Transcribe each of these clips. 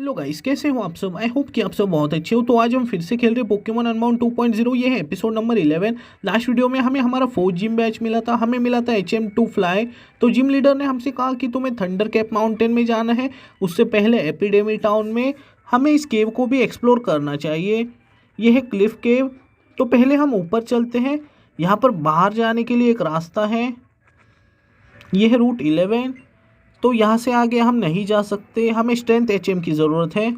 Hello guys, कैसे हो आप सब। आई होप कि आप सब बहुत अच्छे हो। तो आज हम फिर से खेल रहे पोकेमॉन अनबाउंड 2.0। ये है एपिसोड नंबर 11। लास्ट वीडियो में हमें हमारा 4 जिम बैच मिला था, हमें मिला था HM2 फ्लाई। तो जिम लीडर ने हमसे कहा कि तुम्हें थंडर कैप माउंटेन में जाना है, उससे पहले एपिडेमी टाउन में हमें इस केव को भी एक्सप्लोर करना चाहिए। यह है क्लिफ केव। तो पहले हम ऊपर चलते हैं। यहाँ पर बाहर जाने के लिए एक रास्ता है, यह है रूट 11। तो यहाँ से आगे हम नहीं जा सकते, हमें स्ट्रेंथ HM की ज़रूरत है।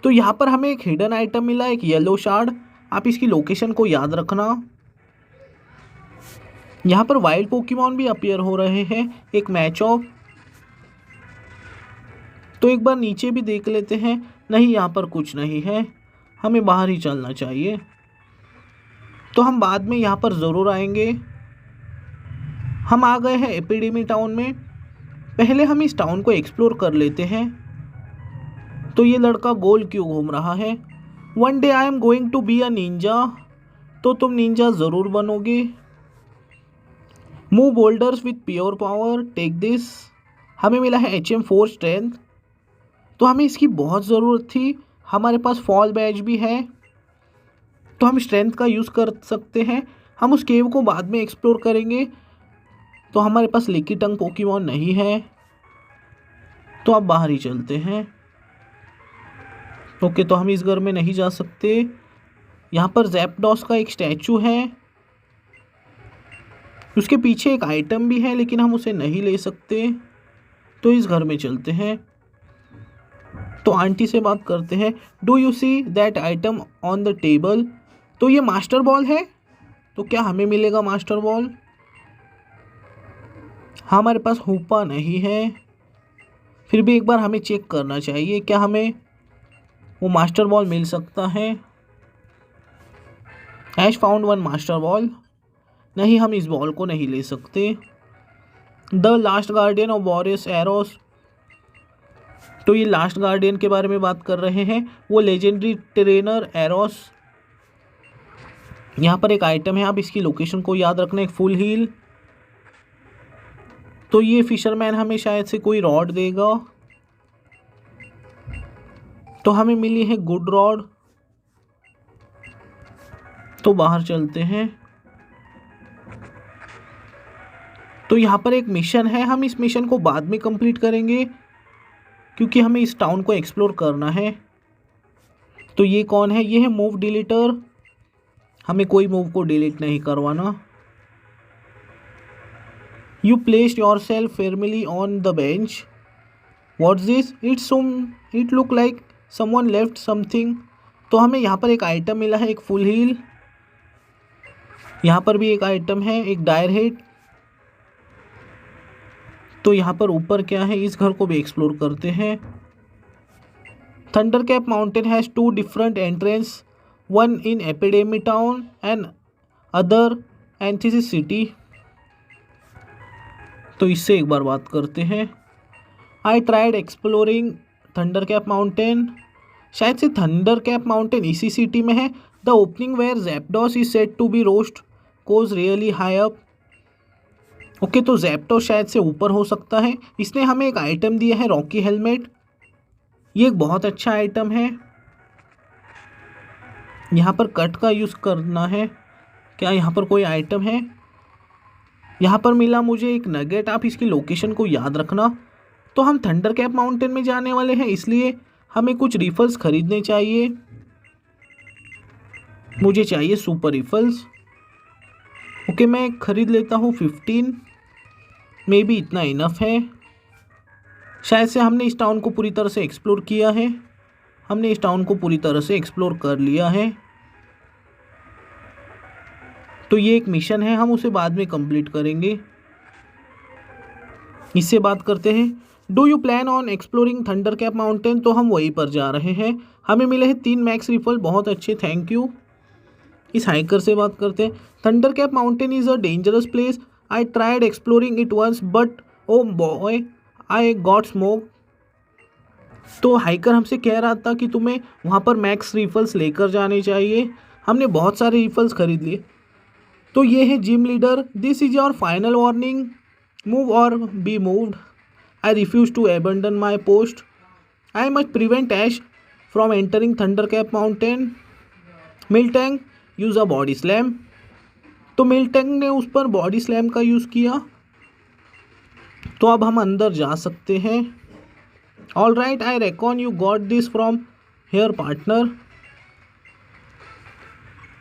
तो यहाँ पर हमें एक हिडन आइटम मिला, एक येलो शार्ड। आप इसकी लोकेशन को याद रखना। यहाँ पर वाइल्ड पोकेमॉन भी अपीयर हो रहे हैं, एक मैच ऑफ। तो एक बार नीचे भी देख लेते हैं। नहीं, यहाँ पर कुछ नहीं है, हमें बाहर ही चलना चाहिए। तो हम बाद में यहाँ पर ज़रूर आएंगे। हम आ गए हैं एपिडेमी टाउन में। पहले हम इस टाउन को एक्सप्लोर कर लेते हैं। तो ये लड़का गोल क्यों घूम रहा है। One day I am going to be a ninja. तो तुम निंजा ज़रूर बनोगे। Move boulders with pure power, take this. हमें मिला है HM4 स्ट्रेंथ। तो हमें इसकी बहुत ज़रूरत थी। हमारे पास फॉल बैच भी है, तो हम स्ट्रेंथ का यूज़ कर सकते हैं। हम उस केव को बाद में एक्सप्लोर करेंगे। तो हमारे पास लिकी टंग पोकेमॉन नहीं है, तो अब बाहर ही चलते हैं। ओके, तो हम इस घर में नहीं जा सकते। यहाँ पर ज़ैप्डॉस का एक स्टैचू है, उसके पीछे एक आइटम भी है, लेकिन हम उसे नहीं ले सकते। तो इस घर में चलते हैं। तो आंटी से बात करते हैं। Do you see that item on the table. तो ये मास्टर बॉल है, तो क्या हमें मिलेगा मास्टर बॉल। हमारे पास हुपा नहीं है, फिर भी एक बार हमें चेक करना चाहिए, क्या हमें वो मास्टर बॉल मिल सकता है। ऐश फाउंड वन मास्टर बॉल। नहीं, हम इस बॉल को नहीं ले सकते। The last guardian of Boris arrows. तो ये लास्ट गार्डियन के बारे में बात कर रहे हैं, वो लेजेंडरी ट्रेनर एरोस। यहाँ पर एक आइटम है, आप इसकी लोकेशन को याद रखना, एक फुल हील। तो ये फिशरमैन हमें शायद से कोई रॉड देगा। तो हमें मिली है गुड रॉड। तो बाहर चलते हैं। तो यहाँ पर एक मिशन है, हम इस मिशन को बाद में कंप्लीट करेंगे, क्योंकि हमें इस टाउन को एक्सप्लोर करना है। तो ये कौन है, ये है मूव डिलीटर। हमें कोई मूव को डिलीट नहीं करवाना। You placed your self Fairlie on the bench. What's this, it look like someone left something. तो हमें यहाँ पर एक आइटम मिला है, एक फुल हील। यहाँ पर भी एक आइटम है, एक डायर हिट। तो यहाँ पर ऊपर क्या है, इस घर को भी एक्सप्लोर करते हैं। Thunder cap mountain has 2 different entrance, one in epidemy town and other anthesis city. तो इससे एक बार बात करते हैं। I tried exploring thunder cap mountain. शायद से थंडर कैप माउंटेन इसी सिटी में है। The opening where Zapdos is said to be roost cause really high up. Okay, तो ज़ैप्डॉस शायद से ऊपर हो सकता है। इसने हमें एक आइटम दिया है, रॉकी हेलमेट। ये एक बहुत अच्छा आइटम है। यहाँ पर कट का यूज़ करना है। क्या यहाँ पर कोई आइटम है। यहाँ पर मिला मुझे एक नगेट, आप इसकी लोकेशन को याद रखना। तो हम थंडर कैप माउंटेन में जाने वाले हैं, इसलिए हमें कुछ रिफल्स खरीदने चाहिए। मुझे चाहिए सुपर रिफल्स। ओके, मैं खरीद लेता हूँ 15। मे बी इतना इनफ है। शायद से हमने इस टाउन को पूरी तरह से एक्सप्लोर किया है। हमने इस टाउन को पूरी तरह से एक्सप्लोर कर लिया है। तो ये एक मिशन है, हम उसे बाद में कंप्लीट करेंगे। इससे बात करते हैं। Do you plan on exploring thunder cap mountain. तो हम वहीं पर जा रहे हैं। हमें मिले हैं 3 मैक्स रिफल, बहुत अच्छे, थैंक यू। इस हाइकर से बात करते हैं। Thunder cap mountain is a dangerous place. I tried exploring it once but oh boy I got smoke. तो हाइकर हमसे कह रहा था कि तुम्हें वहाँ पर मैक्स रिफल्स लेकर जाने चाहिए। हमने बहुत सारे रिफल्स खरीद लिए। तो ये है gym leader. This is your final warning, move और be moved. I refuse to abandon my post. I must prevent Ash from entering Thundercap mountain. Miltank use a body slam. तो मिलटेंग ने उस पर बॉडी स्लैम का use किया। तो अब हम अंदर जा सकते हैं। All right, I Recon you got this from here partner.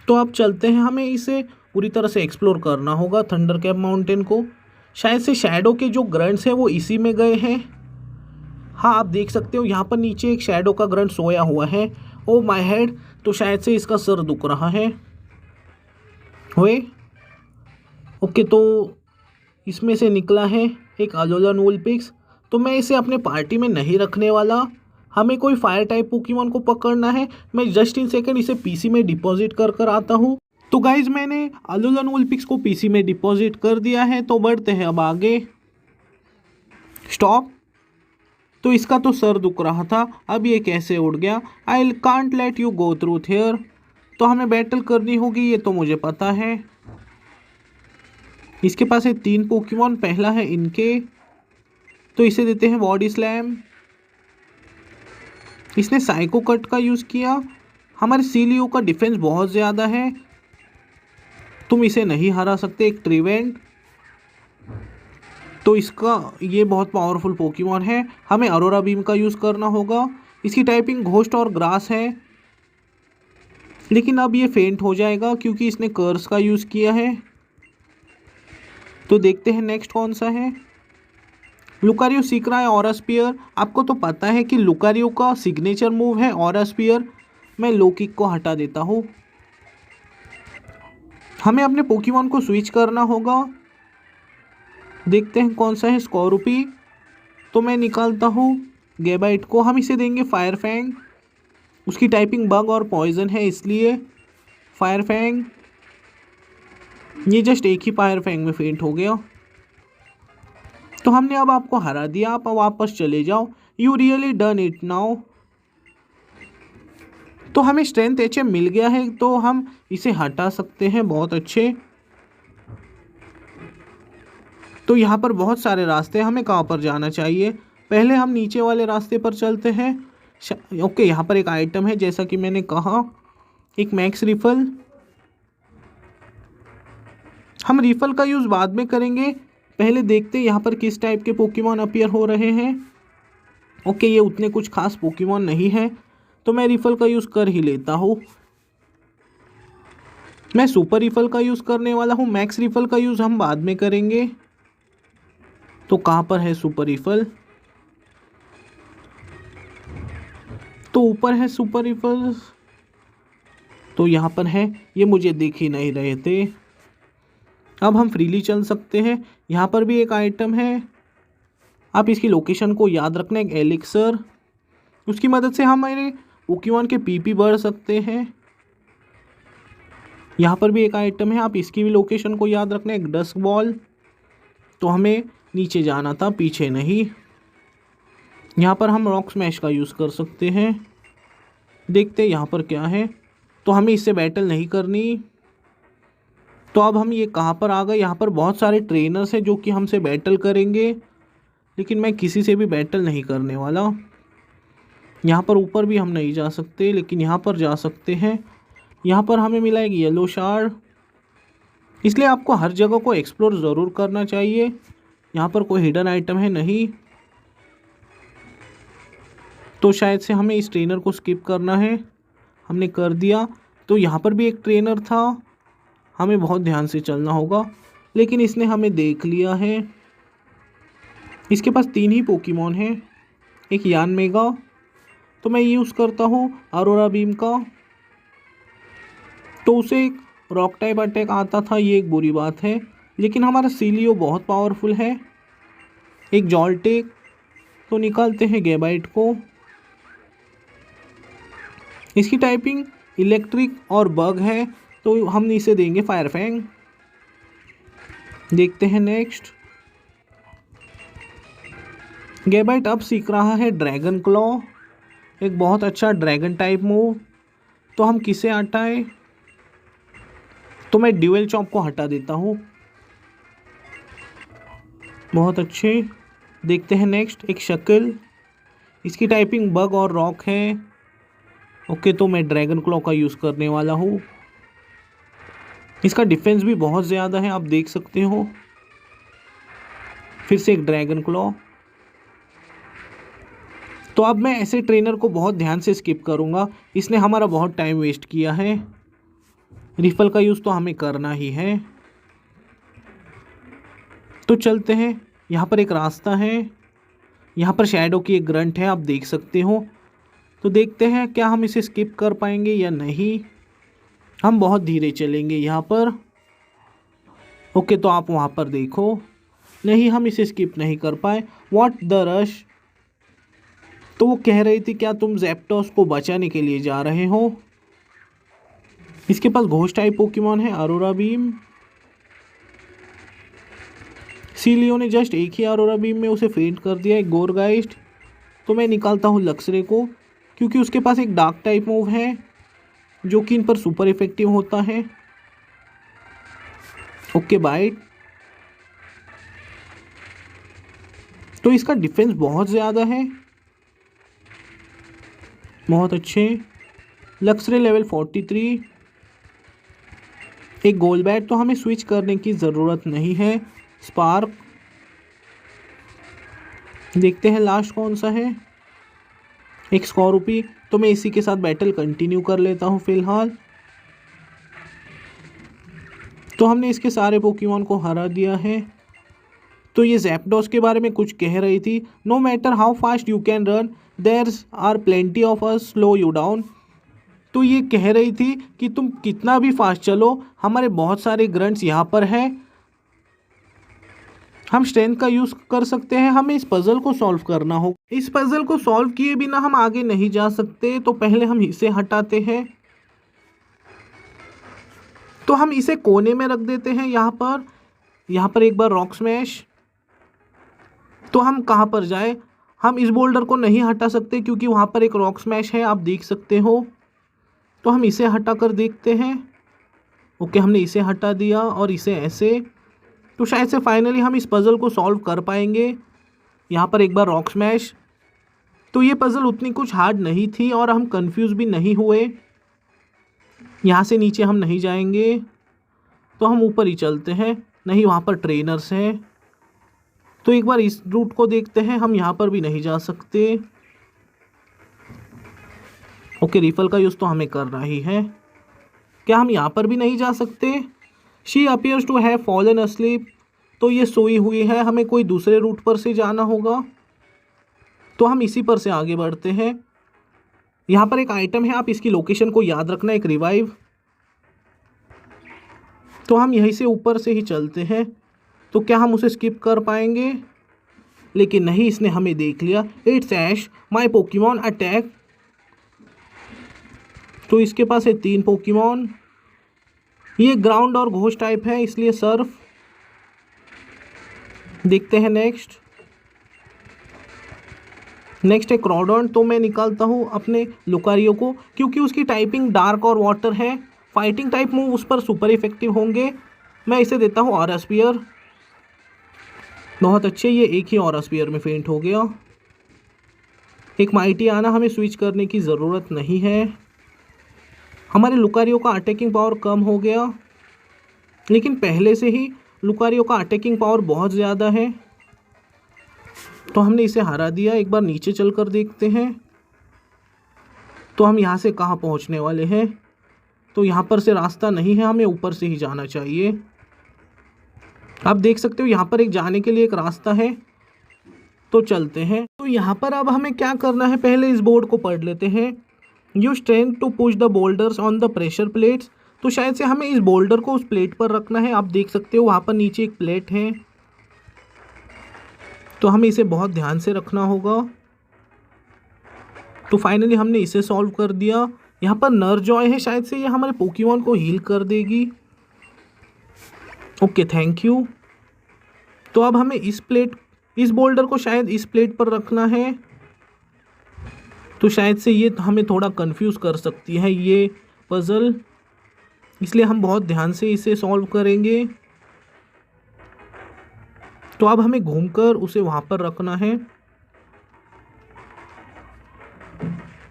तो अब चलते हैं, हमें इसे पूरी तरह से एक्सप्लोर करना होगा थंडरकैप माउंटेन को। शायद से शैडो के जो ग्रंट्स हैं वो इसी में गए हैं। हाँ, आप देख सकते हो यहाँ पर नीचे एक शैडो का ग्रंट सोया हुआ है। ओ माय हेड, तो शायद से इसका सर दुख रहा है। हुए ओके, तो इसमें से निकला है एक अलोला वुलपिक्स। तो मैं इसे अपने पार्टी में नहीं रखने वाला। हमें कोई फायर टाइप पोकेमॉन को पकड़ना है। मैं जस्ट इन सेकंड इसे पीसी में डिपॉजिट कर आता हूँ। तो गाइज, मैंने अलोला वुलपिक्स को पीसी में डिपॉजिट कर दिया है। तो बढ़ते हैं अब आगे। स्टॉप। तो इसका तो सर दुख रहा था, अब ये कैसे उड़ गया? I can't let you go through here. तो हमें बैटल करनी होगी, ये तो मुझे पता है। इसके पास है 3 पोकेमॉन, पहला है इनके, तो इसे देते हैं बॉडी स्लैम। इसने साइको कट का यूज़ किया। हमारे सीलियो का डिफेंस बहुत ज़्यादा है, तुम इसे नहीं हरा सकते। एक ट्रिवेंट, तो इसका ये बहुत पावरफुल पोकेमॉन है। हमें अरोरा बीम का यूज़ करना होगा। इसकी टाइपिंग घोस्ट और ग्रास है, लेकिन अब ये फेंट हो जाएगा क्योंकि इसने कर्स का यूज़ किया है। तो देखते हैं नेक्स्ट कौन सा है। लुकारियो सीख रहा है ऑरा स्पीयर। आपको तो पता है कि लुकारियो का सिग्नेचर मूव है ऑरा स्पीयर। मैं लो किक को हटा देता हूँ। हमें अपने पोकेमॉन को स्विच करना होगा। देखते हैं कौन सा है। स्कॉर्पी, तो मैं निकालता हूँ गैबाइट को। हम इसे देंगे फायर फैंग। उसकी टाइपिंग बग और पॉइजन है, इसलिए फायर फैंग। ये जस्ट एक ही फायर फैंग में फेंट हो गया। तो हमने अब आपको हरा दिया, आप वापस चले जाओ। You really done it now. तो हमें स्ट्रेंथ HM मिल गया है, तो हम इसे हटा सकते हैं। बहुत अच्छे। तो यहाँ पर बहुत सारे रास्ते हैं, हमें कहाँ पर जाना चाहिए? पहले हम नीचे वाले रास्ते पर चलते हैं। ओके, यहाँ पर एक आइटम है, जैसा कि मैंने कहा, एक मैक्स रिफल। हम रिफल का यूज़ बाद में करेंगे, पहले देखते हैं यहाँ पर किस टाइप के पोकेमॉन अपीयर हो रहे हैं। ओके, ये उतने कुछ खास पोकेमॉन नहीं है, तो मैं रिफल का यूज़ कर ही लेता हूँ। मैं सुपर रिफल का यूज़ करने वाला हूँ। मैक्स रिफल का यूज़ हम बाद में करेंगे। तो कहाँ पर है सुपर रिफल? तो ऊपर है सुपर रिफल, तो यहाँ पर है। ये मुझे दिख ही नहीं रहे थे। अब हम फ्रीली चल सकते हैं। यहाँ पर भी एक आइटम है, आप इसकी लोकेशन को याद रखना। एक एलिक्सर, उसकी मदद से हम हमारे पोकेमॉन के PP बढ़ सकते हैं। यहाँ पर भी एक आइटम है, आप इसकी भी लोकेशन को याद रखना। एक डस्क बॉल, तो हमें नीचे जाना था, पीछे नहीं। यहाँ पर हम रॉक स्मैश का यूज़ कर सकते हैं। देखते हैं यहाँ पर क्या है। तो हमें इससे बैटल नहीं करनी। तो अब हम ये कहाँ पर आ गए? यहाँ पर बहुत सारे ट्रेनर्स हैं जो कि हमसे बैटल करेंगे, लेकिन मैं किसी से भी बैटल नहीं करने वाला। यहाँ पर ऊपर भी हम नहीं जा सकते, लेकिन यहाँ पर जा सकते हैं। यहाँ पर हमें मिला एक येलो शार्ड, इसलिए आपको हर जगह को एक्सप्लोर ज़रूर करना चाहिए। यहाँ पर कोई हिडन आइटम है नहीं, तो शायद से हमें इस ट्रेनर को स्किप करना है। हमने कर दिया। तो यहाँ पर भी एक ट्रेनर था, हमें बहुत ध्यान से चलना होगा, लेकिन इसने हमें देख लिया है। इसके पास 3 ही पोकेमॉन हैं, एक यान मेगा, तो मैं यूज़ करता हूँ अरोरा बीम का। तो उसे एक रॉक टाइप अटैक आता था, ये एक बुरी बात है, लेकिन हमारा सीलियो बहुत पावरफुल है। एक जॉल्टेक, तो निकालते हैं गैबाइट को। इसकी टाइपिंग इलेक्ट्रिक और बग है, तो हम इसे देंगे फायर फैंग। देखते हैं नेक्स्ट। गैबाइट अब सीख रहा है ड्रैगन क्लॉ, एक बहुत अच्छा ड्रैगन टाइप मूव। तो हम किसे हटाएं? तो मैं ड्यूअल चॉप को हटा देता हूँ। बहुत अच्छे। देखते हैं नेक्स्ट। एक शक्ल, इसकी टाइपिंग बग और रॉक है। ओके, तो मैं ड्रैगन क्लॉ का यूज़ करने वाला हूँ। इसका डिफेंस भी बहुत ज़्यादा है, आप देख सकते हो। फिर से एक ड्रैगन क्लॉ। तो अब मैं ऐसे ट्रेनर को बहुत ध्यान से स्किप करूँगा, इसने हमारा बहुत टाइम वेस्ट किया है। रिफल का यूज़ तो हमें करना ही है। तो चलते हैं, यहाँ पर एक रास्ता है, यहाँ पर शैडो की एक ग्रंट है, आप देख सकते हो। तो देखते हैं क्या हम इसे स्किप कर पाएंगे या नहीं। हम बहुत धीरे चलेंगे यहाँ पर। ओके, तो आप वहाँ पर देखो। नहीं, हम इसे स्किप नहीं कर पाए। What the rush. तो वो कह रही थी क्या तुम ज़ैप्टोस को बचाने के लिए जा रहे हो। इसके पास घोस्ट टाइप पोकेमॉन है अरोरा बीम। सीलियो ने जस्ट एक ही अरोरा बीम में उसे फेंट कर दिया, एक गोरगाइस्ट। तो मैं निकालता हूँ लक्सरे को, क्योंकि उसके पास एक डार्क टाइप मूव है जो कि इन पर सुपर इफेक्टिव होता है। Okay, bite. तो इसका डिफेंस बहुत ज़्यादा है, बहुत अच्छे। Luxray level 43। एक गोल बैट, तो हमें स्विच करने की ज़रूरत नहीं है। स्पार्क। देखते हैं लास्ट कौन सा है। एक स्कॉर्पी। तो मैं इसी के साथ बैटल कंटिन्यू कर लेता हूँ फिलहाल। तो हमने इसके सारे पोकेमॉन को हरा दिया है। तो ये ज़ैप्डोस के बारे में कुछ कह रही थी। No matter how fast you can run, there's are plenty of us slow you down. तो ये कह रही थी कि तुम कितना भी फास्ट चलो, हमारे बहुत सारे ग्रंट्स यहाँ पर हैं, हम स्ट्रेंथ का यूज़ कर सकते हैं। हमें इस पज़ल को सॉल्व करना हो। इस पज़ल को सॉल्व किए बिना हम आगे नहीं जा सकते। तो पहले हम इसे हटाते हैं। तो हम इसे कोने में रख देते हैं यहाँ पर एक बार रॉक स्मैश। तो हम कहाँ पर जाए, हम इस बोल्डर को नहीं हटा सकते क्योंकि वहाँ पर एक रॉक स्मैश है, आप देख सकते हो। तो हम इसे हटा कर देखते हैं। ओके, हमने इसे हटा दिया और इसे ऐसे। तो शायद से फाइनली हम इस पज़ल को सॉल्व कर पाएंगे। यहाँ पर एक बार रॉक स्मैश। तो ये पज़ल उतनी कुछ हार्ड नहीं थी और हम कंफ्यूज भी नहीं हुए। यहाँ से नीचे हम नहीं जाएंगे, तो हम ऊपर ही चलते हैं। नहीं, वहाँ पर ट्रेनर्स हैं। तो एक बार इस रूट को देखते हैं, हम यहाँ पर भी नहीं जा सकते। ओके, रिफल का यूज़ तो हमें करना ही है। क्या हम यहाँ पर भी नहीं जा सकते। She appears to have fallen asleep. तो ये सोई हुई है, हमें कोई दूसरे रूट पर से जाना होगा। तो हम इसी पर से आगे बढ़ते हैं। यहाँ पर एक आइटम है, आप इसकी लोकेशन को याद रखना, एक रिवाइव। तो हम यहीं से ऊपर से ही चलते हैं। तो क्या हम उसे स्किप कर पाएंगे, लेकिन नहीं, इसने हमें देख लिया। It's Ash, my Pokemon attack. तो इसके पास है 3 पोकेमॉन। ये ग्राउंड और घोस्ट टाइप है, इसलिए सर्फ। देखते हैं नेक्स्ट है क्रॉडॉन। तो मैं निकालता हूँ अपने लुकारियो को, क्योंकि उसकी टाइपिंग डार्क और वाटर है। फाइटिंग टाइप मूव उस पर सुपर इफेक्टिव होंगे। मैं इसे देता हूँ ऑरा स्पीयर। बहुत अच्छे, ये एक ही ऑरा स्पीयर में फेंट हो गया। एक माइटी आना, हमें स्विच करने की ज़रूरत नहीं है। हमारे लुकारियो का अटैकिंग पावर कम हो गया, लेकिन पहले से ही लुकारियो का अटैकिंग पावर बहुत ज़्यादा है। तो हमने इसे हरा दिया। एक बार नीचे चलकर देखते हैं। तो हम यहाँ से कहाँ पहुँचने वाले हैं। तो यहाँ पर से रास्ता नहीं है, हमें ऊपर से ही जाना चाहिए। आप देख सकते हो यहाँ पर एक जाने के लिए एक रास्ता है। तो चलते हैं। तो यहाँ पर अब हमें क्या करना है, पहले इस बोर्ड को पढ़ लेते हैं। You strength to push the boulders on the pressure plates. तो शायद से हमें इस बोल्डर को उस प्लेट पर रखना है। आप देख सकते हो वहाँ पर नीचे एक प्लेट है, तो हमें इसे बहुत ध्यान से रखना होगा। तो फाइनली हमने इसे सॉल्व कर दिया। यहाँ पर नरजॉय है, शायद से ये हमारे पोकेमॉन को हील कर देगी। Okay, thank you. तो अब हमें इस बोल्डर को शायद इस प्लेट पर रखना है। तो शायद से ये हमें थोड़ा कंफ्यूज कर सकती है ये पज़ल, इसलिए हम बहुत ध्यान से इसे सॉल्व करेंगे। तो अब हमें घूमकर उसे वहाँ पर रखना है।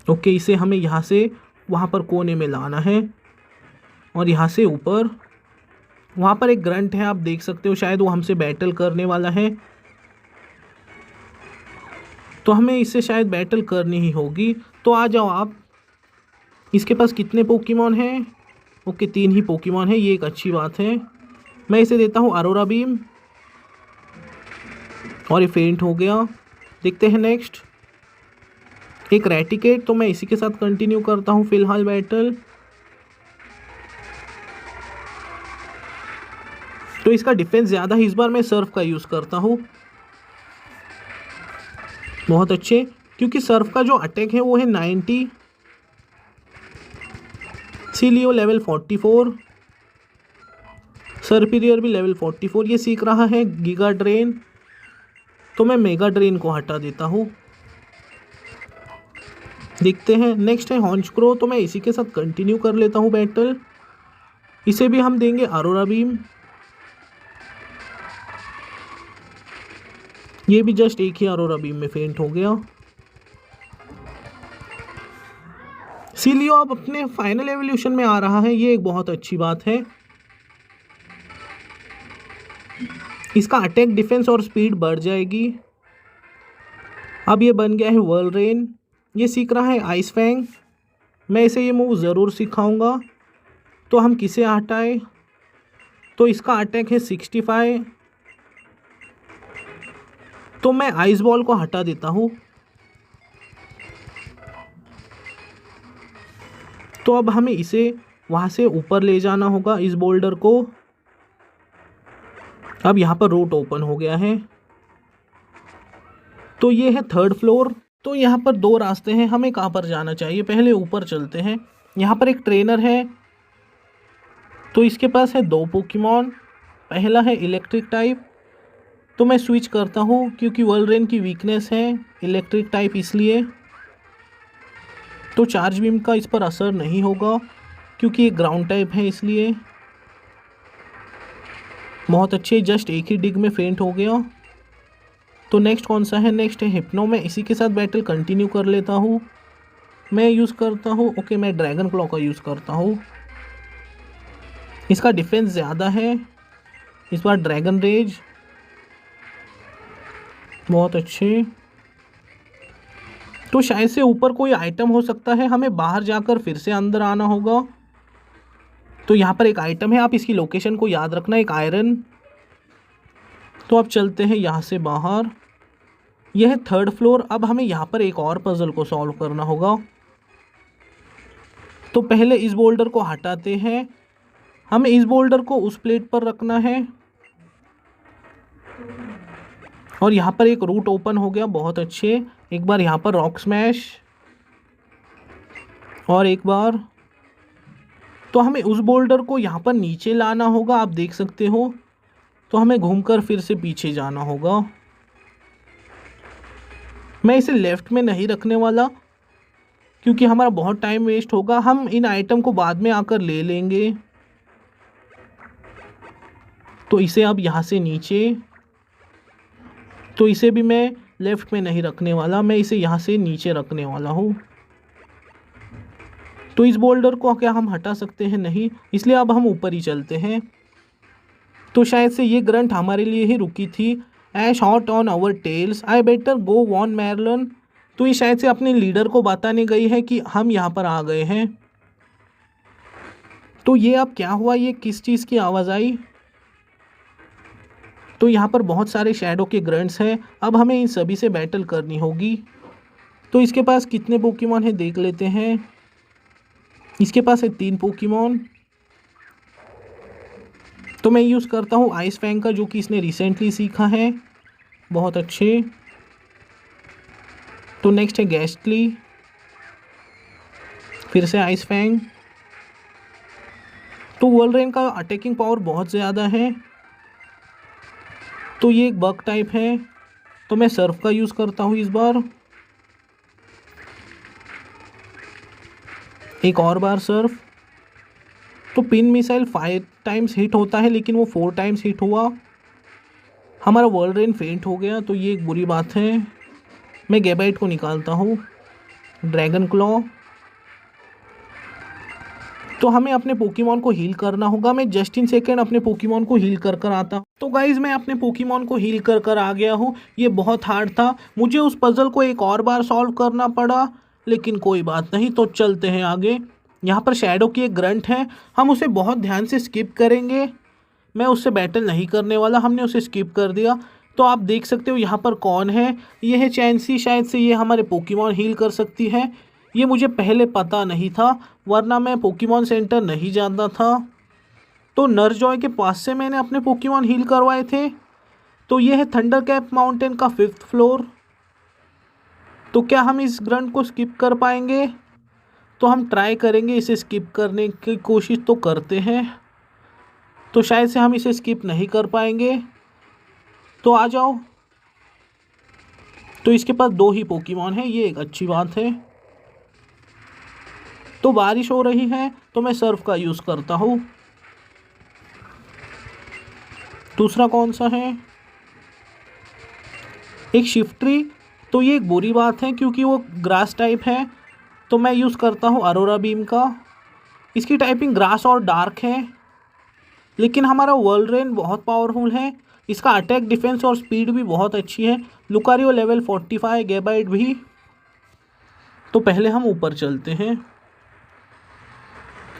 ओके, इसे हमें यहाँ से वहाँ पर कोने में लाना है और यहाँ से ऊपर। वहाँ पर एक ग्रंट है, आप देख सकते हो, शायद वो हमसे बैटल करने वाला है, तो हमें इससे शायद बैटल करनी ही होगी। तो आ जाओ आप। इसके पास कितने पोकेमॉन हैं? ओके, 3 ही पोकेमॉन है, ये एक अच्छी बात है। मैं इसे देता हूँ अरोरा बीम और ये फेंट हो गया। देखते हैं नेक्स्ट, एक रैटिकेट, तो मैं इसी के साथ कंटिन्यू करता हूँ फिलहाल बैटल। तो इसका डिफेंस ज़्यादा है, इस बार मैं सर्फ का यूज़ करता हूँ। बहुत अच्छे, क्योंकि सर्फ का जो अटैक है वो है 90। सीलियो लेवल 44, सर्पिरियर भी लेवल 44। ये सीख रहा है गीगा ड्रेन, तो मैं मेगा ड्रेन को हटा देता हूँ। देखते हैं नेक्स्ट है हॉन्चक्रो, तो मैं इसी के साथ कंटिन्यू कर लेता हूँ बैटल। इसे भी हम देंगे अरोरा बीम। ये भी जस्ट एक ही अरोरा बीम में फेंट हो गया। सीलियो अब अपने फाइनल एवोल्यूशन में आ रहा है, ये एक बहुत अच्छी बात है। इसका अटैक, डिफेंस और स्पीड बढ़ जाएगी। अब ये बन गया है व्हर्लरेन। ये सीख रहा है आइस फैंग, मैं इसे ये मूव ज़रूर सिखाऊंगा। तो हम किसे हटाएं? तो इसका अटैक है 65, तो मैं आइस बॉल को हटा देता हूँ। तो अब हमें इसे वहाँ से ऊपर ले जाना होगा, इस बोल्डर को। अब यहाँ पर रूट ओपन हो गया है, तो ये है 3rd फ्लोर। तो यहाँ पर 2 रास्ते हैं, हमें कहाँ पर जाना चाहिए? पहले ऊपर चलते हैं। यहाँ पर एक ट्रेनर है, तो इसके पास है 2 पोकेमॉन। पहला है इलेक्ट्रिक टाइप, तो मैं स्विच करता हूँ क्योंकि व्हर्लरेन की वीकनेस है इलेक्ट्रिक टाइप, इसलिए। तो चार्ज बीम का इस पर असर नहीं होगा क्योंकि ये ग्राउंड टाइप है, इसलिए। बहुत अच्छे, जस्ट एक ही डिग में फेंट हो गया। तो नेक्स्ट कौन सा है? नेक्स्ट है हिप्नो। मैं इसी के साथ बैटल कंटिन्यू कर लेता हूँ। मैं यूज़ करता हूँ, ओके, मैं ड्रैगन क्लॉ का यूज़ करता हूँ। इसका डिफेंस ज़्यादा है, इस बार ड्रैगन रेज। बहुत अच्छे, तो शायद से ऊपर कोई आइटम हो सकता है, हमें बाहर जाकर फिर से अंदर आना होगा। तो यहाँ पर एक आइटम है, आप इसकी लोकेशन को याद रखना, एक आयरन। तो अब चलते हैं यहाँ से बाहर। यह है 3rd फ्लोर। अब हमें यहाँ पर एक और पजल को सॉल्व करना होगा। तो पहले इस बोल्डर को हटाते हैं, हमें इस बोल्डर को उस प्लेट पर रखना है और यहाँ पर एक रूट ओपन हो गया। बहुत अच्छे, एक बार यहाँ पर रॉक स्मैश और एक बार। तो हमें उस बोल्डर को यहाँ पर नीचे लाना होगा, आप देख सकते हो। तो हमें घूमकर फिर से पीछे जाना होगा। मैं इसे लेफ़्ट में नहीं रखने वाला क्योंकि हमारा बहुत टाइम वेस्ट होगा, हम इन आइटम को बाद में आकर ले लेंगे। तो इसे अब यहाँ से नीचे, तो इसे भी मैं लेफ़्ट में नहीं रखने वाला, मैं इसे यहाँ से नीचे रखने वाला हूँ। तो इस बोल्डर को क्या हम हटा सकते हैं? नहीं, इसलिए अब हम ऊपर ही चलते हैं। तो शायद से ये ग्रंट हमारे लिए ही रुकी थी। Ash hot on our tails, I better go warn Marlon. तो ये शायद से अपने लीडर को बताने गई है कि हम यहाँ पर आ गए हैं। तो ये अब क्या हुआ? ये किस चीज़ की आवाज़ आई? तो यहाँ पर बहुत सारे शैडो के ग्रंट्स हैं, अब हमें इन सभी से बैटल करनी होगी। तो इसके पास कितने पोकेमॉन हैं देख लेते हैं। इसके पास है 3 पोकेमॉन। तो मैं यूज़ करता हूँ आइस फैंग का, जो कि इसने रिसेंटली सीखा है। बहुत अच्छे। तो नेक्स्ट है गैस्टली, फिर से आइस फैंग। तो व्हर्लरेन का अटैकिंग पावर बहुत ज़्यादा है, तो ये एक बग टाइप है, तो मैं सर्फ का यूज़ करता हूँ इस बार। एक और बार सर्फ। तो पिन मिसाइल 5 टाइम्स हिट होता है, लेकिन वो 4 टाइम्स हिट हुआ। हमारा व्हर्लरेन फेंट हो गया, तो ये एक बुरी बात है। मैं गैबाइट को निकालता हूँ। Dragon claw. तो हमें अपने पोकेमॉन को हील करना होगा। मैं जस्ट इन सेकेंड अपने पोकेमॉन को हील कर कर आता हूँ। तो गाइज मैं अपने पोकेमॉन को हील कर कर आ गया हूँ। ये बहुत हार्ड था, मुझे उस पजल को एक और बार सॉल्व करना पड़ा, लेकिन कोई बात नहीं। तो चलते हैं आगे। यहाँ पर शैडो की एक ग्रंट है, हम उसे बहुत ध्यान से स्किप करेंगे। मैं उससे बैटल नहीं करने वाला, हमने उसे स्किप कर दिया। तो आप देख सकते हो यहाँ पर कौन है, ये है चैंसी। शायद से ये हमारे पोकेमॉन हील कर सकती है। ये मुझे पहले पता नहीं था, वरना मैं पोकेमॉन सेंटर नहीं जानता था। तो नरजॉय के पास से मैंने अपने पोकेमॉन हील करवाए थे। तो ये है थंडर कैप माउंटेन का 5th फ्लोर। तो क्या हम इस ग्रंट को स्किप कर पाएंगे? तो हम ट्राई करेंगे, इसे स्किप करने की कोशिश तो करते हैं। तो शायद से हम इसे स्किप नहीं कर पाएंगे। तो आ जाओ। तो इसके पास 2 ही पोकेमॉन है, ये एक अच्छी बात है। तो बारिश हो रही है, तो मैं सर्फ का यूज़ करता हूँ। दूसरा कौन सा है? एक शिफ्ट्री। तो ये एक बुरी बात है क्योंकि वो ग्रास टाइप है। तो मैं यूज़ करता हूँ अरोरा बीम का। इसकी टाइपिंग ग्रास और डार्क है, लेकिन हमारा वोल्रेन बहुत पावरफुल है। इसका अटैक, डिफेंस और स्पीड भी बहुत अच्छी है। लुकारियो लेवल 45, गैबाइट भी। तो पहले हम ऊपर चलते हैं।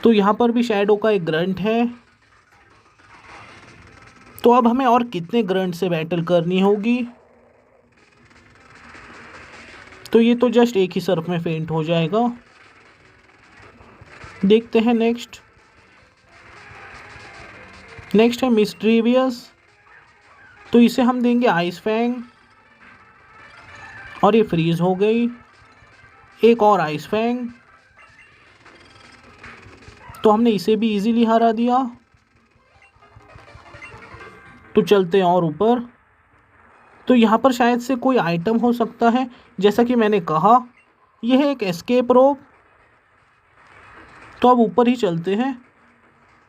तो यहाँ पर भी शैडो का एक ग्रंट है। तो अब हमें और कितने ग्रंट से बैटल करनी होगी? तो ये तो जस्ट एक ही सर्फ में फेंट हो जाएगा। देखते हैं नेक्स्ट है मिस्ट्रीवियस। तो इसे हम देंगे आइस फैंग, और ये फ्रीज हो गई। एक और आइस फैंग। तो हमने इसे भी इजीली हरा दिया। तो चलते हैं और ऊपर। तो यहाँ पर शायद से कोई आइटम हो सकता है, जैसा कि मैंने कहा यह है एक एस्केप रोप। तो अब ऊपर ही चलते हैं।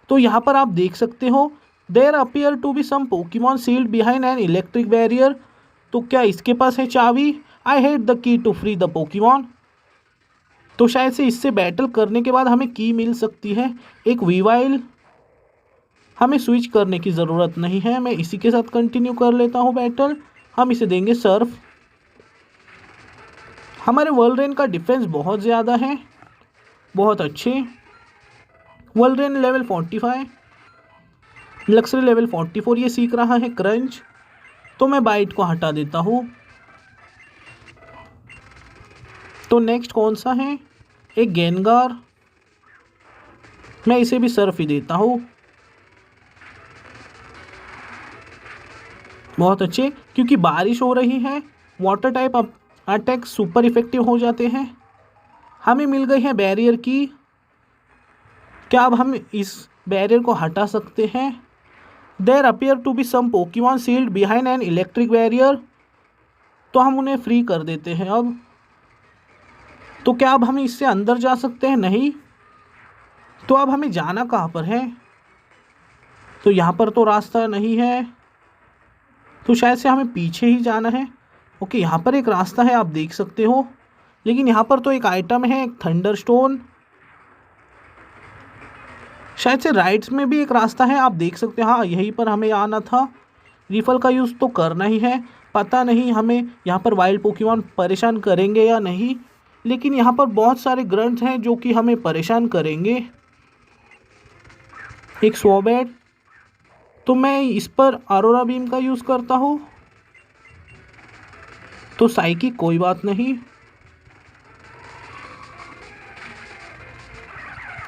तो यहाँ पर आप देख सकते हो, there appear to be some Pokemon sealed behind an electric barrier. तो क्या इसके पास है चाबी? I had the key to free the Pokemon. तो शायद से इससे बैटल करने के बाद हमें की मिल सकती है, एक वीवाइल। हमें स्विच करने की ज़रूरत नहीं है, मैं इसी के साथ कंटिन्यू कर लेता हूँ बैटल। हम इसे देंगे सर्फ। हमारे वोल्रेन का डिफेंस बहुत ज़्यादा है, बहुत अच्छे। वोल्रेन लेवल 45, लक्सरी लेवल 44। ये सीख रहा है क्रंच। तो मैं बाइट को हटा देता हूँ। तो नेक्स्ट कौन सा है? एक गेनगार। मैं इसे भी सर्फ ही देता हूँ। बहुत अच्छे, क्योंकि बारिश हो रही है, water type attack super effective हो जाते हैं। हमें मिल गई है बैरियर की। क्या अब हम इस बैरियर को हटा सकते हैं? There appear to be some Pokemon sealed behind an electric barrier. तो हम उन्हें फ्री कर देते हैं अब। तो क्या अब हम इससे अंदर जा सकते हैं? नहीं। तो अब हमें जाना कहाँ पर है? तो यहाँ पर तो रास्ता नहीं है, तो शायद से हमें पीछे ही जाना है। ओके, यहाँ पर एक रास्ता है, आप देख सकते हो, लेकिन यहाँ पर तो एक आइटम है, एक थंडरस्टोन। शायद से राइट्स में भी एक रास्ता है, आप देख सकते हो। हाँ, यहीं पर हमें आना था। रिफल का यूज़ तो करना ही है। पता नहीं हमें यहाँ पर वाइल्ड पोकेमॉन परेशान करेंगे या नहीं, लेकिन यहाँ पर बहुत सारे ग्रंट्स हैं जो कि हमें परेशान करेंगे। एक स्वॉबैट। तो मैं इस पर अरोरा बीम का यूज़ करता हूँ। तो साइकिक, कोई बात नहीं।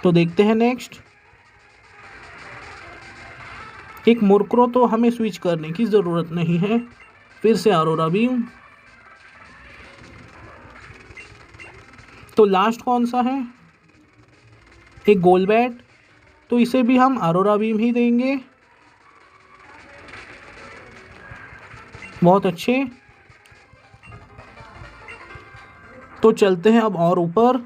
तो देखते हैं नेक्स्ट। एक मुरक्रो। तो हमें स्विच करने की ज़रूरत नहीं है। फिर से अरोरा बीम। तो लास्ट कौन सा है? एक गोलबैट। तो इसे भी हम अरोरा बीम ही देंगे। बहुत अच्छे। तो चलते हैं अब और ऊपर।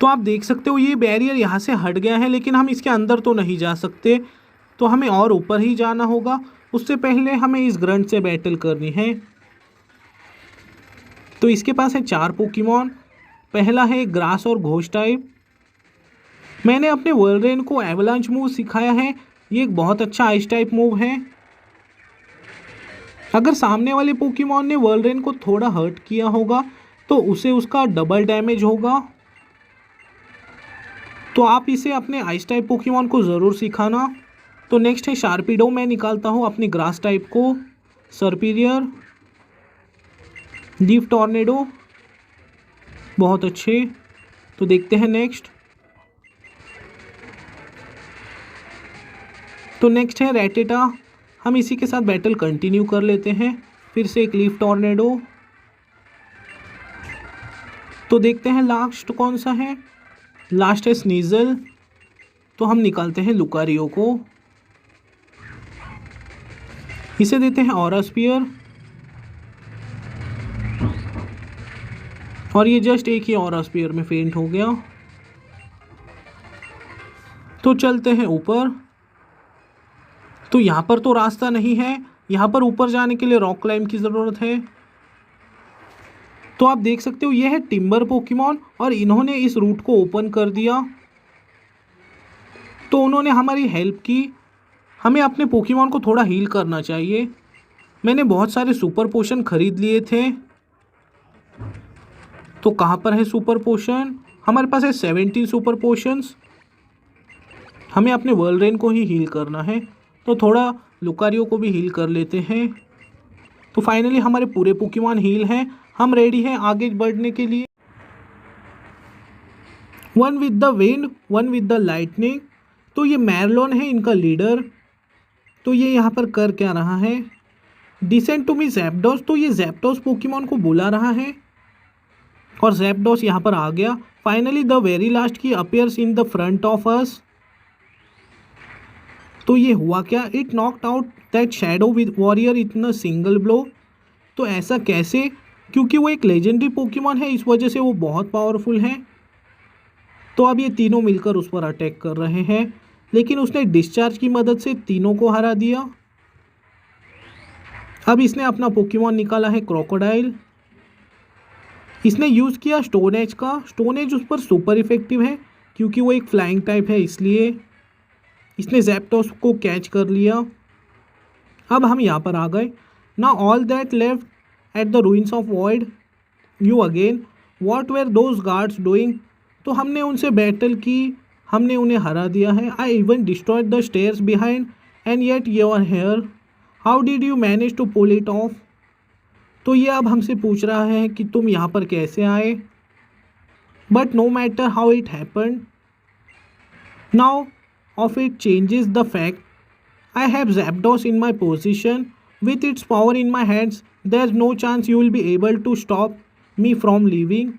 तो आप देख सकते हो ये बैरियर यहाँ से हट गया है, लेकिन हम इसके अंदर तो नहीं जा सकते। तो हमें और ऊपर ही जाना होगा। उससे पहले हमें इस ग्रंट से बैटल करनी है। तो इसके पास है 4 पोकेमॉन। पहला है ग्रास और घोस्ट टाइप। मैंने अपने वोल्डरेन को एवलांच मूव सिखाया है। ये एक बहुत अच्छा आइस टाइप मूव है। अगर सामने वाले पोकेमॉन ने वोल्डरेन को थोड़ा हर्ट किया होगा तो उसे उसका डबल डैमेज होगा। तो आप इसे अपने आइस टाइप पोकेमॉन को ज़रूर सिखाना। तो नेक्स्ट है शार्पीडो। मैं निकालता हूँ अपनी ग्रास टाइप को। सर्पीरियर, डीप टॉर्नेडो, बहुत अच्छे। तो देखते हैं नेक्स्ट। तो नेक्स्ट है रैटेटा। हम इसी के साथ बैटल कंटिन्यू कर लेते हैं। फिर से एक लीफ टॉर्नेडो। तो देखते हैं लास्ट कौन सा है। लास्ट है स्नीजल। तो हम निकालते हैं लुकारियो को। इसे देते हैं ऑरा स्पीयर। और ये जस्ट एक ही ऑरा स्पीयर में फेंट हो गया। तो चलते हैं ऊपर। तो यहाँ पर तो रास्ता नहीं है। यहाँ पर ऊपर जाने के लिए रॉक क्लाइंब की ज़रूरत है। तो आप देख सकते हो ये है टिम्बर पोकेमॉन और इन्होंने इस रूट को ओपन कर दिया। तो उन्होंने हमारी हेल्प की। हमें अपने पोकेमॉन को थोड़ा हील करना चाहिए। मैंने बहुत सारे सुपर पोशन खरीद लिए थे। तो कहाँ पर है सुपर पोशन? हमारे पास है 17 सुपर पोशंस। हमें अपने वोल्डरेन को ही हील करना है। तो थोड़ा लुकारियो को भी हील कर लेते हैं। तो फाइनली हमारे पूरे पोकेमॉन हील हैं। हम रेडी हैं आगे बढ़ने के लिए। One with the wind, one with the lightning. तो ये मैरलोन है इनका लीडर। तो ये यहाँ पर कर क्या रहा है? Descend to me Zapdos. तो ये ज़ैप्डॉस पोकेमॉन को बुला रहा है और ज़ैप्डॉस यहाँ पर आ गया। फाइनली द वेरी लास्ट की appears in the front of us. तो ये हुआ क्या? It knocked out that shadow with warrior in a single blow. तो ऐसा कैसे? क्योंकि वो एक लेजेंडरी पोकेमॉन है, इस वजह से वो बहुत पावरफुल है। तो अब ये तीनों मिलकर उस पर अटैक कर रहे हैं, लेकिन उसने डिस्चार्ज की मदद से तीनों को हरा दिया। अब इसने अपना पोकेमॉन निकाला है क्रोकोडाइल। इसने यूज़ किया स्टोन एज का। स्टोन एज उस पर सुपर इफेक्टिव है क्योंकि वो एक फ्लाइंग टाइप है, इसलिए इसने ज़ैप्डॉस को कैच कर लिया। अब हम यहाँ पर आ गए। ना all that left at the ruins of void you again, what were those guards doing. तो हमने उनसे बैटल की, हमने उन्हें हरा दिया है। I even destroyed the stairs behind and yet you are here, how did you manage to pull it off. तो ये अब हमसे पूछ रहा है कि तुम यहाँ पर कैसे आए। But no matter how it happened, now of it changes the fact I have Zapdos in my position with its power in my hands, there's no chance you will be able to stop me from leaving।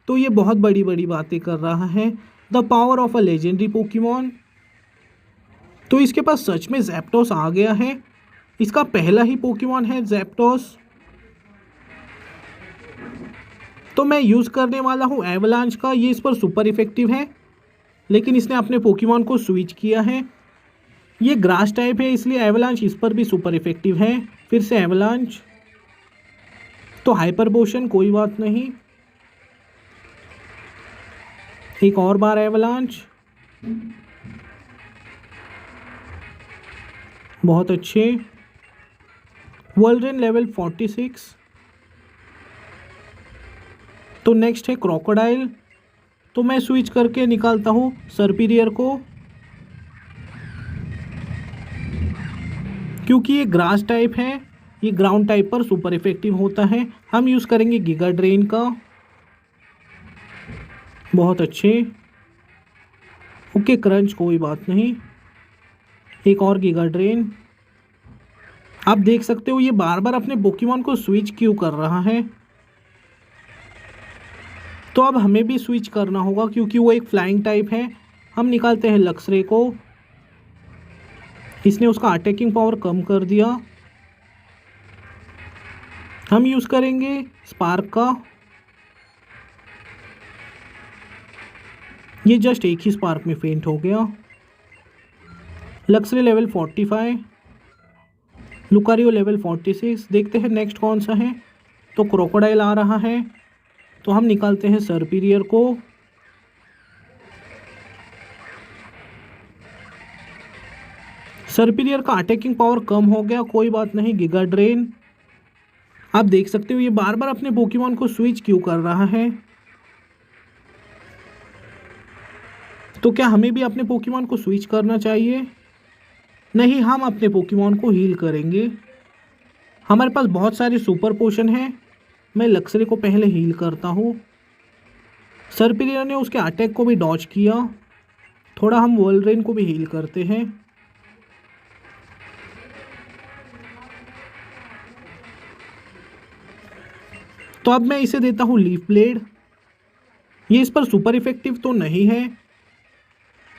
तो ये बहुत बड़ी बड़ी बातें कर रहा है। The power of a legendary Pokemon. तो इसके पास सच में ज़ैप्डॉस आ गया है। इसका पहला ही पोकेमॉन है ज़ैप्डॉस। तो मैं यूज़ करने वाला हूँ एवलांच का। ये इस पर सुपर इफेक्टिव है, लेकिन इसने अपने पोकेमॉन को स्विच किया है। ये ग्रास टाइप है, इसलिए एवलांच इस पर भी सुपर इफेक्टिव है। फिर से एवलांच। तो हाइपर पोशन, कोई बात नहीं। एक और बार एवलांच, बहुत अच्छे। वोल्डरेन लेवल 46। तो नेक्स्ट है क्रोकोडाइल। तो मैं स्विच करके निकालता हूँ सर्पीरियर को, क्योंकि ये ग्रास टाइप है, ये ग्राउंड टाइप पर सुपर इफेक्टिव होता है। हम यूज़ करेंगे गीगा ड्रेन का। बहुत अच्छे। ओके क्रंच, कोई बात नहीं। एक और गीगा ड्रेन। आप देख सकते हो ये बार बार अपने पोकेमॉन को स्विच क्यों कर रहा है। तो अब हमें भी स्विच करना होगा क्योंकि वो एक फ्लाइंग टाइप है। हम निकालते हैं लक्सरे को। इसने उसका अटैकिंग पावर कम कर दिया। हम यूज़ करेंगे स्पार्क का। ये जस्ट एक ही स्पार्क में फेंट हो गया। लक्सरे लेवल 45, लुकारियो लेवल 46। देखते हैं नेक्स्ट कौन सा है। तो क्रोकोडाइल आ रहा है, तो हम निकालते हैं सर्पीरियर को। सर्पीरियर का अटैकिंग पावर कम हो गया, कोई बात नहीं। गिगा ड्रेन, आप देख सकते हो ये बार बार अपने पोकेमॉन को स्विच क्यों कर रहा है। तो क्या हमें भी अपने पोकेमॉन को स्विच करना चाहिए? नहीं, हम अपने पोकेमॉन को हील करेंगे। हमारे पास बहुत सारे सुपर पोशन हैं। मैं लक्सरे को पहले हील करता हूँ। सर्पीरियर ने उसके अटैक को भी डॉज किया। थोड़ा हम वोल्ड्रेन को भी हील करते हैं। तो अब मैं इसे देता हूँ लीफ ब्लेड। ये इस पर सुपर इफेक्टिव तो नहीं है,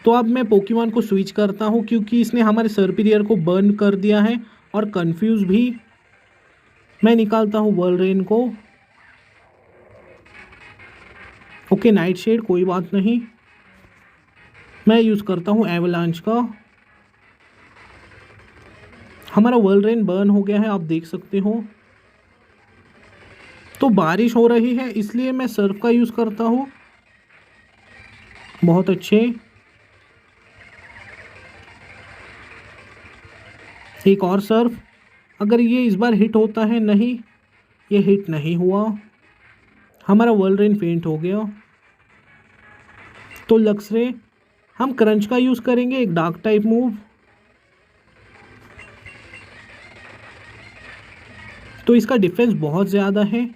तो अब मैं पोकेमॉन को स्विच करता हूँ क्योंकि इसने हमारे सर्पीरियर को बर्न कर दिया है और कंफ्यूज भी। मैं निकालता हूँ वोल्ड्रेन को। ओके, नाइट शेड, कोई बात नहीं। मैं यूज़ करता हूँ एवलांच का। हमारा वोल्ड्रेन बर्न हो गया है, आप देख सकते हो। तो बारिश हो रही है इसलिए मैं सर्फ का यूज़ करता हूँ। बहुत अच्छे। एक और सर्फ, अगर ये इस बार हिट होता है। नहीं, ये हिट नहीं हुआ। हमारा वोल्ड्रेन फेंट हो गया। तो लक्सरे, हम क्रंच का यूज़ करेंगे, एक डार्क टाइप मूव। तो इसका डिफेंस बहुत ज़्यादा है।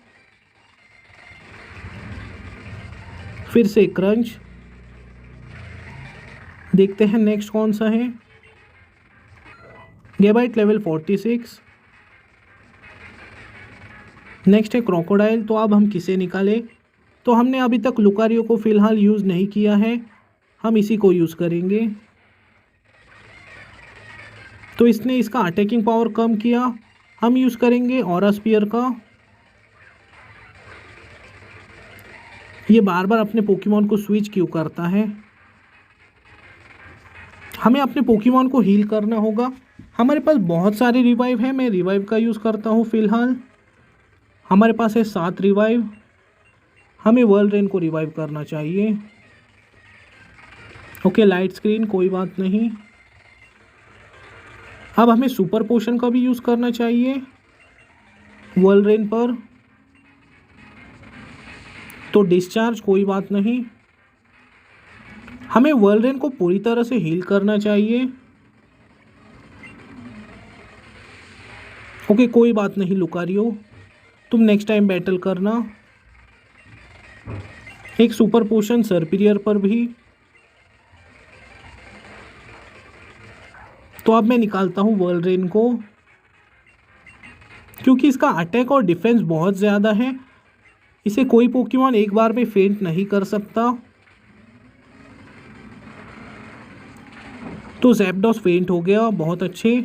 फिर से क्रंच। देखते हैं नेक्स्ट कौन सा है। गेबाइट लेवल 46। नेक्स्ट है क्रोकोडाइल। तो अब हम किसे निकालें? तो हमने अभी तक लुकारियो को फ़िलहाल यूज़ नहीं किया है, हम इसी को यूज़ करेंगे। तो इसने इसका अटैकिंग पावर कम किया, हम यूज़ करेंगे ऑरा स्पीयर का। ये बार बार अपने पोकेमॉन को स्विच क्यों करता है? हमें अपने पोकेमॉन को हील करना होगा। हमारे पास बहुत सारे रिवाइव हैं, मैं रिवाइव का यूज़ करता हूँ फ़िलहाल। हमारे पास है 7 रिवाइव। हमें वोल्ड्रेन को रिवाइव करना चाहिए। ओके, लाइट स्क्रीन, कोई बात नहीं। अब हमें सुपर पोशन का भी यूज़ करना चाहिए वोल्ड्रेन पर। तो डिस्चार्ज, कोई बात नहीं। हमें वोल्ड्रेन को पूरी तरह से हील करना चाहिए। ओके, कोई बात नहीं लुकारियो, तुम नेक्स्ट टाइम बैटल करना। एक सुपर पोशन सर्पीरियर पर भी। तो अब मैं निकालता हूँ वोल्ड्रेन को क्योंकि इसका अटैक और डिफेंस बहुत ज़्यादा है। इसे कोई पोकेमॉन एक बार में फेंट नहीं कर सकता। तो ज़ैप्डॉस फेंट हो गया, बहुत अच्छे।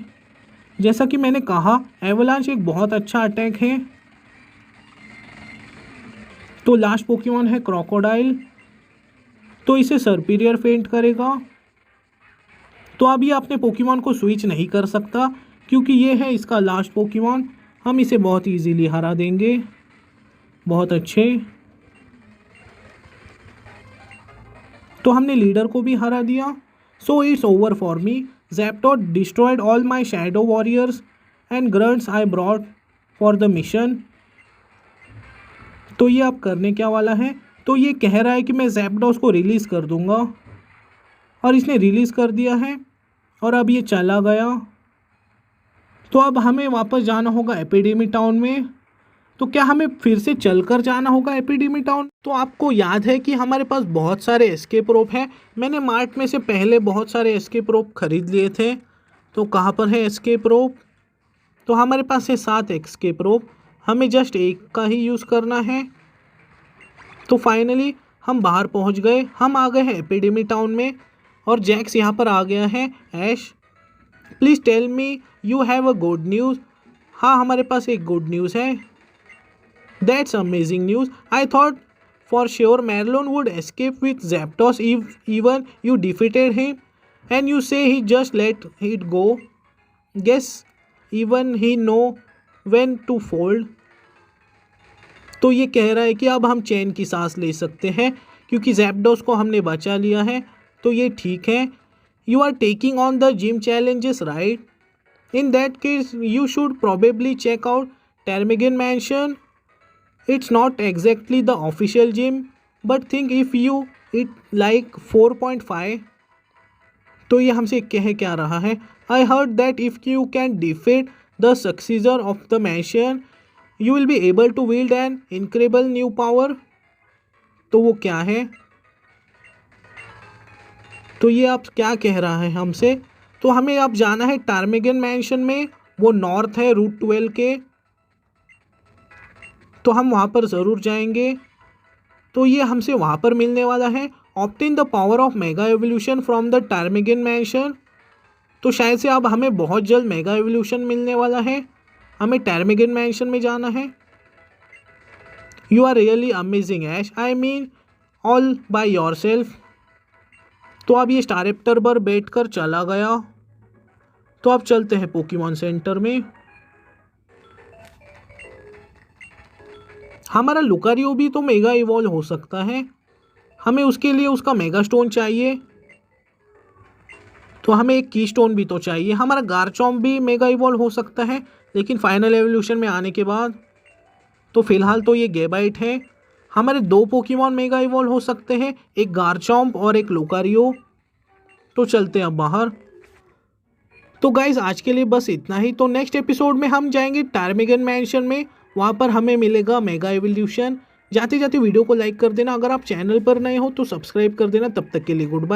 जैसा कि मैंने कहा, एवलांच एक बहुत अच्छा अटैक है। तो लास्ट पोकेमॉन है क्रोकोडाइल, तो इसे सर्पीरियर फेंट करेगा। तो अब ये अपने पोकेमॉन को स्विच नहीं कर सकता क्योंकि ये है इसका लास्ट पोकेमॉन। हम इसे बहुत इजीली हरा देंगे। बहुत अच्छे। तो हमने लीडर को भी हरा दिया। So it's over for me. Zapdos destroyed all my shadow warriors and grunts I brought for the mission. तो ये अब करने क्या वाला है? तो ये कह रहा है कि मैं ज़ैप्डॉस को रिलीज़ कर दूंगा, और इसने रिलीज़ कर दिया है और अब ये चला गया। तो अब हमें वापस जाना होगा एपिडेमी टाउन में। तो क्या हमें फिर से चलकर जाना होगा एपिडेमी टाउन? तो आपको याद है कि हमारे पास बहुत सारे एस्केप रोप हैं। मैंने मार्ट में से पहले बहुत सारे एस्केप रोप खरीद लिए थे। तो कहाँ पर है एस्केप रोप? तो हमारे पास है 7 एस्केप रोप, हमें जस्ट एक का ही यूज़ करना है। तो फाइनली हम बाहर पहुंच गए। हम आ गए हैं एपिडेमी टाउन में और जैक्स यहाँ पर आ गया है। Ash, please tell me you have a good news. हाँ, हमारे पास एक गुड न्यूज़ है। That's amazing news. I thought for sure Marlon would escape with Zapdos even you defeated him and you say he just let it go. Guess even he know when to fold. तो ये कह रहा है कि अब हम चैन की सांस ले सकते हैं क्योंकि जैप्डोस को हमने बचा लिया है, तो ये ठीक है। You are taking on the gym challenges right? In that case you should probably check out Ptarmigan mansion. It's not exactly the official gym but think if you it like 4.5। तो ये हमसे कह क्या रहा है? I heard that if you can defeat the successor of the mansion you will be able to wield an incredible new power. तो वो क्या है? तो ये आप क्या कह रहा है हमसे? तो हमें अब जाना है टर्मिगन मैंशन में, वो नॉर्थ है रूट 12 के, तो हम वहाँ पर ज़रूर जाएंगे। तो ये हमसे वहाँ पर मिलने वाला है। Obtain the power of mega evolution from the Ptarmigan mansion. तो शायद से अब हमें बहुत जल्द मेगा एवोल्यूशन मिलने वाला है। हमें टर्मिगन मैंशन में जाना है। You are really amazing Ash, I mean all by yourself. तो अब ये स्टारप्टर पर बैठ कर चला गया। तो अब चलते हैं पोकेमॉन सेंटर में। हमारा लुकारियो भी तो मेगा इवॉल्व हो सकता है, हमें उसके लिए उसका मेगा स्टोन चाहिए, तो हमें एक की स्टोन भी तो चाहिए। हमारा गार्चॉम्प भी मेगा इवॉल्व हो सकता है लेकिन फाइनल एवोल्यूशन में आने के बाद। तो फिलहाल तो ये गेबाइट है। हमारे 2 पोकेमॉन मेगा इवॉल्व हो सकते हैं, एक गार्चॉम्प और एक लुकारियो। तो चलते हैं अब बाहर। तो गाइज आज के लिए बस इतना ही। तो नेक्स्ट एपिसोड में हम जाएंगे टर्मिगन मैंशन में, वहाँ पर हमें मिलेगा मेगा एवोल्यूशन। जाते जाते वीडियो को लाइक कर देना, अगर आप चैनल पर नए हो तो सब्सक्राइब कर देना। तब तक के लिए गुड बाय।